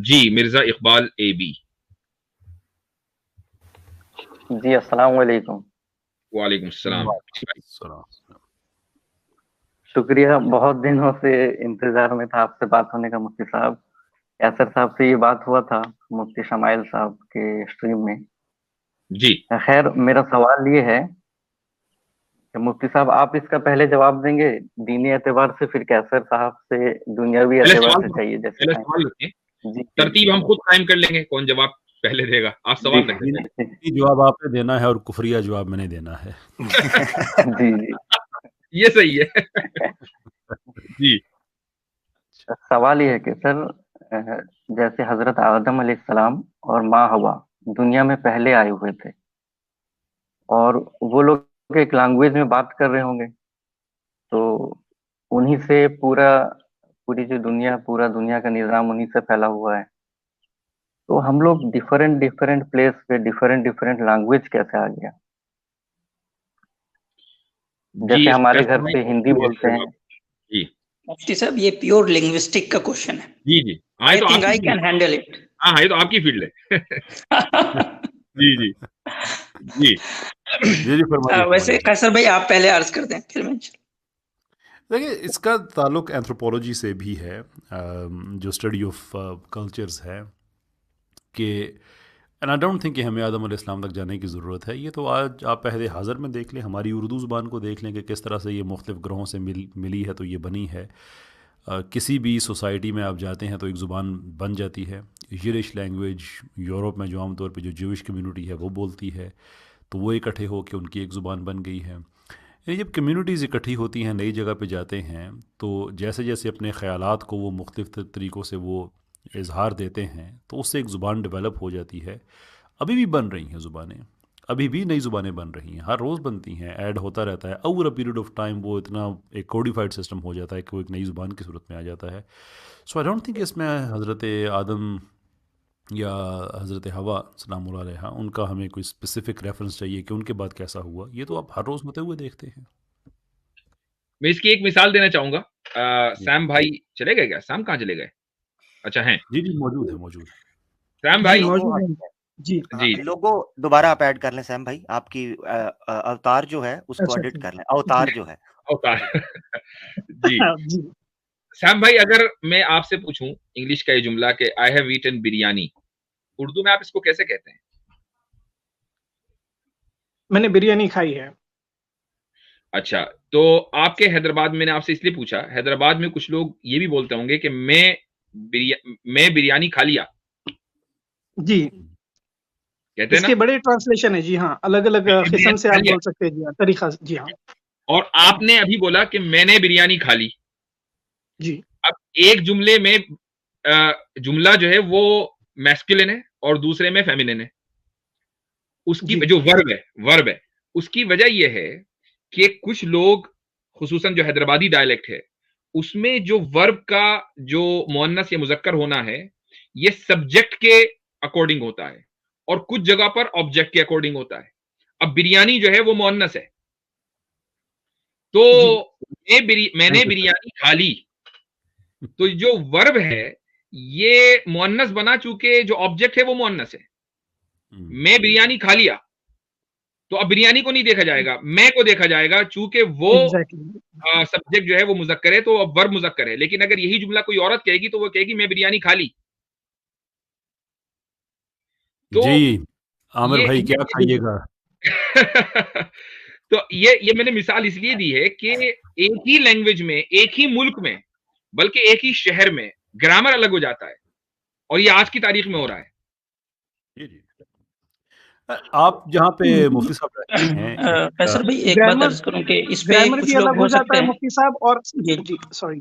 जी, Mirza Iqbal AB। जी, अस्सलाम वालेकुम। वालेकुम सलाम। शुक्रिया, बहुत दिनों से इंतजार में था आपसे बात होने का मुफ्ती साहब। यासर साहब से ये बात हुआ था मुफ्ती शमाइल साहब के स्ट्रीम में। जी खैर, मेरा सवाल ये है कि मुफ्ती साहब आप इसका पहले जवाब देंगे दीनी एतबार से, फिर कैसर साहब से दुनियावी एतबार से चाहिए जैसे पहले टाइम। सवाल रखें, जी जी तरतीब हम खुद कायम कर लेंगे, कौन जवाब पहले देगा। आप जी सवाल रखें पहले। ये जवाब आपने देना है और कुफरिया जवाब मैंने देना है। जी जी। ये सही है। जी सवाल ये है कि सर, जैसे हजरत आदम अलैहिस्सलाम और माँ हवा दुनिया में पहले आए हुए थे, और वो लोग एक लैंग्वेज में बात कर रहे होंगे, तो उन्हीं से पूरी जो दुनिया, पूरा दुनिया का निजाम उन्हीं से फैला हुआ है। तो हम लोग डिफरेंट डिफरेंट प्लेस पे डिफरेंट डिफरेंट लैंग्वेज कैसे आ गया? जी, जैसे इसको हमारे कैसे घर पे हिंदी बोलते हैं। जी मुफ्ती साहब, ये प्योर लिंग्विस्टिक का क्वेश्चन है। जी जी हाँ, ये आई तो थिंक आपकी आई कैन हैंडल इट। हाँ, ये तो आपकी फील्ड है। जी जी जी जी फरमाइए वैसे कैसर भाई आप पहले अर्ज कर दें, फिर मैं। देखिए, इसका ताल्लुक एंथ्रोपोलॉजी से भी है, जो स्टडी ऑफ कल्चर्स है कि एंड आई डोंट थिंक कि हमें आदम अलैहिस्सलाम तक जाने की ज़रूरत है। ये तो आज आप पहले हाज़र में देख लें, हमारी उर्दू ज़ुबान को देख लें कि किस तरह से ये मुख्तलिफ़ ग्रहों से मिली है तो ये बनी है। किसी भी सोसाइटी में आप जाते हैं तो एक ज़ुबान बन जाती है। यिरिश लैंग्वेज यूरोप में जो आमतौर पे जो ज्यूइश कम्युनिटी है वो बोलती है, तो वो इकट्ठे होकर उनकी एक ज़ुबान बन गई है। यानी जब कम्युनिटीज़ इकट्ठी होती हैं, नई जगह पे जाते हैं, तो जैसे जैसे अपने ख़यालात को वो मुख्तलिफ़ तरीक़ों से वो इजहार देते हैं, तो उससे एक ज़ुबान डेवलप हो जाती है। अभी भी बन रही हैं ज़ुबानें, अभी भी नई ज़ुबानें बन रही हैं, हर रोज़ बनती हैं, ऐड होता रहता है। Over a period of time वो इतना एक कोडिफाइड सिस्टम हो जाता है कि वो एक नई ज़ुबान की सूरत में आ जाता है। सो आई डोंट थिंक इसमें हज़रत आदम या हज़रत हवा सलाम अलैहा उनका हमें कोई स्पेसिफिक रेफरेंस चाहिए कि उनके बाद कैसा हुआ। ये तो आप हर रोज़ होते हुए देखते हैं। मैं इसकी एक मिसाल देना चाहूंगा। सैम भाई चले गए क्या? सैम कहाँ चले गए? अच्छा हैं। जी जी, मौजूद है, मौजूद है। सैम जी भाई मौजूद है। जी जी लोगो दोबारा आप ऐड कर लें सैम भाई, आपकी अवतार जो है उसको अच्छा एडिट अच्छा। कर लें, अवतार जो है। अवतार। जी जी सैम भाई, अगर मैं आपसे पूछूं इंग्लिश का ये जुमला कि I have eaten biryani, Urdu में आप इसको कैसे कहते हैं? मैंने बिरयानी खाई है। अच्छा, तो आपके हैदराबाद में, मैंने आपसे इसलिए पूछा, हैदराबाद में कुछ लोग ये भी बोलते होंगे कि मैं बिरयानी खा लिया, जी, कहते हैं ना? इसके बड़े ट्रांसलेशन है। जी हाँ, अलग अलग मैंने किस्म बिरयानी से खा आप लिया। बोल सकते हैं। जी हाँ, तरीका। जी हाँ और आपने अभी बोला कि मैंने बिरयानी खा ली। जी अब एक जुमले में जुमला जो है वो मैस्कुलिन है और दूसरे में फेमिनिन है। उसकी जी जो वर्ब है, उसकी वजह यह है कि कुछ लोग, खुसूसन जो हैदराबादी डायलेक्ट है, उसमें जो वर्ब का जो मुअन्नस या मुजक्कर होना है, ये सब्जेक्ट के अकॉर्डिंग होता है और कुछ जगह पर ऑब्जेक्ट के अकॉर्डिंग होता है। अब बिरयानी जो है वो मुअन्नस है, तो जी मैंने बिरयानी खा ली, तो जो वर्ब है ये मुअन्नस बना, चूंकि जो ऑब्जेक्ट है वो मुअन्नस है। मैं बिरयानी खा लिया, तो अब बिरयानी को नहीं देखा जाएगा, मैं को देखा जाएगा, चूंकि वो एग्जैक्टली। सब्जेक्ट जो है वो मुजक्कर है, तो अब वर्ब मुजक्कर है। लेकिन अगर यही जुमला कोई औरत कहेगी तो वो कहेगी मैं बिरयानी खा ली। तो जी आमिर ये भाई क्या खाइएगा? तो ये मैंने मिसाल इसलिए दी है कि एक ही लैंग्वेज में, एक ही मुल्क में, बल्कि एक ही शहर में ग्रामर अलग हो जाता है, और ये आज की तारीख में हो रहा है। जी जी। आप जहाँ पे मुफ्ती साहब रहते हैं, कैसर भाई एक बात ग्रामर अर्ज करूं कि इस पे ग्रामर कुछ भी लोग अलग हो हो जाता सकते है हैं। मुफ्ती साहब। और जी जी सॉरी,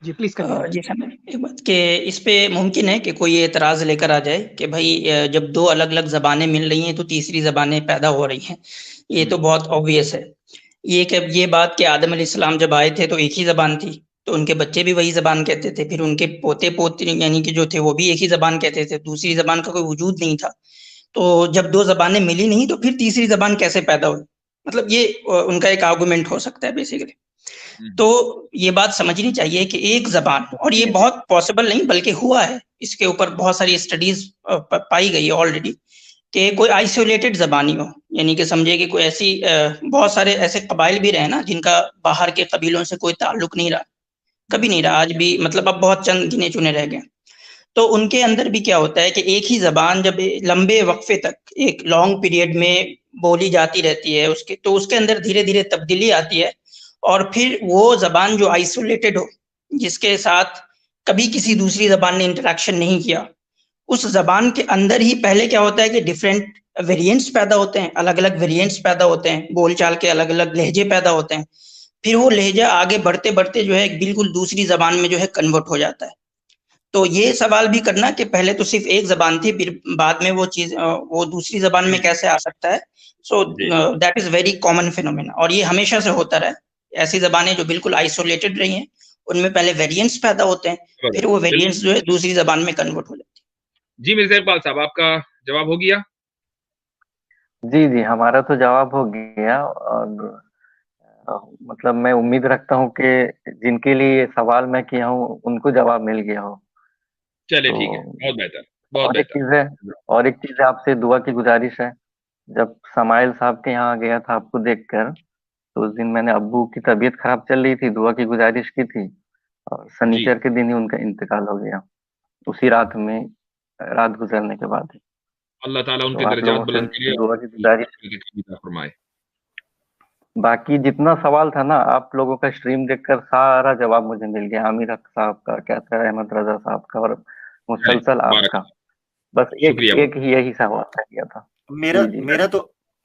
जी प्लीज करिए। जी सर, एक बात कि इस पे मुमकिन है कि कोई एतराज लेकर आ जाए कि भाई जब दो अलग अलग जबानें मिल रही हैं तो तीसरी जबानें पैदा हो रही हैं। ये तो बहुत ऑब्वियस है। ये बात कि आदम अलैहिस्सलाम जब आए थे तो एक ही जबान थी, तो उनके बच्चे भी वही जबान कहते थे, फिर उनके पोते पोते यानी कि जो थे वो भी एक ही जबान कहते थे, दूसरी जबान का कोई वजूद नहीं था। तो जब दो जबानें मिली नहीं तो फिर तीसरी जबान कैसे पैदा हुई? मतलब ये उनका एक आर्गुमेंट हो सकता है बेसिकली। तो ये बात समझनी चाहिए कि एक जबान, और ये बहुत पॉसिबल नहीं बल्कि हुआ है, इसके ऊपर बहुत सारी स्टडीज पाई गई है ऑलरेडी कि कोई आइसोलेटेड ज़बानी हो, यानी कि समझे कि कोई ऐसी बहुत सारे ऐसे कबाइल भी रहे ना जिनका बाहर के कबीलों से कोई ताल्लुक नहीं रहा, कभी नहीं रहा, आज भी मतलब अब बहुत चंद गिने चुने रह गए। तो उनके अंदर भी क्या होता है कि एक ही ज़बान जब लंबे वक्फे तक एक लॉन्ग पीरियड में बोली जाती रहती है उसके, तो उसके अंदर धीरे धीरे तब्दीली आती है, और फिर वो ज़बान जो आइसोलेटेड हो, जिसके साथ कभी किसी दूसरी ज़बान ने इंटरेक्शन नहीं किया, उस ज़बान के अंदर ही पहले क्या होता है कि डिफरेंट वेरिएंट्स पैदा होते हैं, अलग अलग वेरिएंट्स पैदा होते हैं, बोलचाल के अलग अलग लहजे पैदा होते हैं। फिर वो लहजा आगे बढ़ते बढ़ते जो है बिल्कुल दूसरी ज़बान में जो है कन्वर्ट हो जाता है। तो ये सवाल भी करना कि पहले तो सिर्फ एक ज़बान थी, फिर बाद में वो चीज़ वो दूसरी ज़बान में कैसे आ सकता है। So that is very common phenomena, और ये हमेशा से होता रहा है। ऐसी ज़बानें जो बिल्कुल आइसोलेटेड रही हैं, उनमें पहले वेरिएंट्स पैदा होते हैं, फिर वो वेरिएंट्स जो है दूसरी ज़बान में कन्वर्ट हो जाती है। जी मिर्ज़ा इकबाल साहब, आपका जवाब हो गया? जी जी, हमारा तो जवाब हो गया। और मतलब मैं उम्मीद रखता हूँ कि जिनके लिए ये सवाल मैं किया हूँ उनको जवाब मिल गया हो। चलिए तो ठीक है, बहुत बेहतर, बहुत और एक बेहतर। चीज है, और एक चीज है, आपसे दुआ की गुजारिश है। जब समाइल साहब के यहाँ गया था आपको देखकर, तो उस दिन मैंने अब्बू की तबीयत खराब चल रही थी, दुआ की गुजारिश की थी, और जी, शनिचर के दिन ही उनका इंतकाल हो गया, उसी रात में, रात गुजरने के बाद ही। अल्लाह ताला तो उनके आप दर्जात लोगों बुलंद से करे दुआ और की गुजारिश। फरमाए। बाकी जितना सवाल था ना, आप लोगों का स्ट्रीम देखकर सारा जवाब मुझे मिल गया। आमिर हक साहब का, कैसर अहमद रजा साहब का, और अरे मुसलसल मुबारक, आपका। बस एक शुक्रिया। एक ही यही सवाल रह गया था। मेरा जी जी,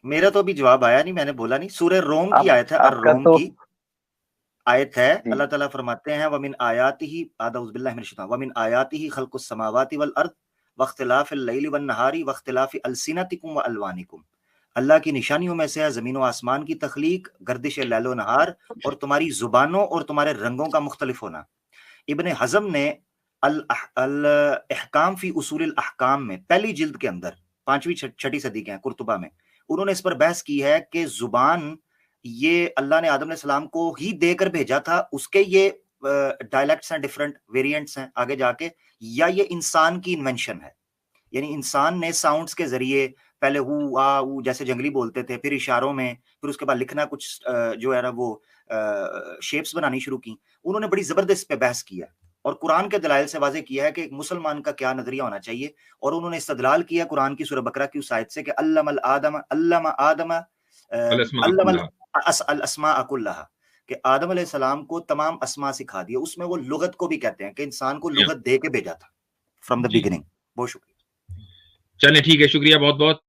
मेरा तो अभी जवाब आया नहीं, मैंने बोला नहीं। सूरह रोम की आप आयत है, और आपका रोम तो की आयत है। जी अल्लाह ताला फरमाते हैं वमिन आयातिही आऊज़ु बिल्लाहि मिनश शैतानिर वमिन आयातिही खल्कुस समावाति वल अर्द वख्तिलाफिल लैलि वन नहारी वख्तिलाफि अलसिनतिकुम व अलवानिकुम। अल्लाह की निशानियों में से है ज़मीन व आसमान की तख्लीक, गर्दिश लैलो नहार, और तुम्हारी जुबानों और तुम्हारे रंगों का मुख्तलिफ होना। इब्न हज़म ने अल इहकाम फी उसूल अहकाम में पहली जिल्द के अंदर 5वीं 6ठी सदी के हैं, कुर्तुबा में, उन्होंने इस पर बहस की है कि जुबान ये अल्लाह ने आदम सलाम को ही देकर भेजा था, उसके ये डायलेक्ट्स हैं, डिफरेंट वेरिएंट्स हैं आगे जाके, या ये इंसान की इन्वेंशन है। यानी इंसान ने साउंड्स के जरिए पहले हु आ ऊ जैसे जंगली बोलते थे, फिर इशारों में, फिर उसके बाद लिखना कुछ जो है ना वो शेप्स बनानी शुरू की। उन्होंने बड़ी जबरदस्त पे बहस किया और कुरान के दलाइल से वाज़ेह किया है कि एक मुसलमान का क्या नजरिया होना चाहिए। और उन्होंने इस्तदलाल किया कुरान की सूरह बकरा की उस आयत से कि अल्लमल आदम अल अस्मा कुल्लहा, कि आदम अलैहिस्सलाम को तमाम अस्मा सिखा दिया। उसमें वो लुगत को भी कहते हैं कि इंसान को लुगत दे के भेजा था फ्रॉम द जी, बिगिनिंग। बहुत शुक्रिया। चलिए ठीक है, शुक्रिया बहुत बहुत।